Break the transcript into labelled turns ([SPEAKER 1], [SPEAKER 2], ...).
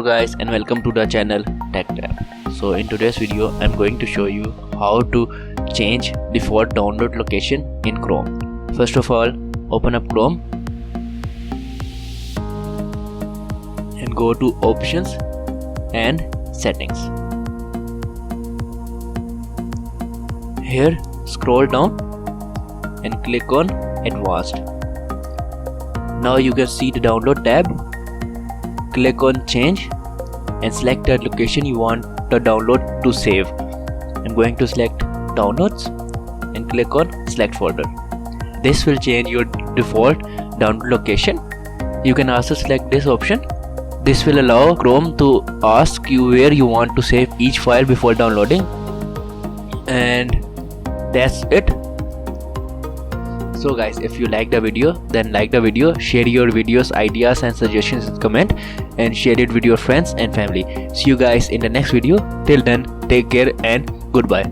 [SPEAKER 1] guys, and welcome to the channel TechTab. So in today's video I'm going to show you how to change default download location in Chrome. First of all, open up Chrome and go to options and settings. Here scroll down and click on advanced. Now you can see the download tab. Click on change and select the location you want the download to save. I'm going to select downloads and click on select folder. This will change your default download location. You can also select this option. This will allow Chrome to ask you where you want to save each file before downloading. And that's it. So guys, if you like the video, then like the video, share your videos, ideas and suggestions in comment, and share it with your friends and family. See you guys in the next video. Till then, take care and goodbye.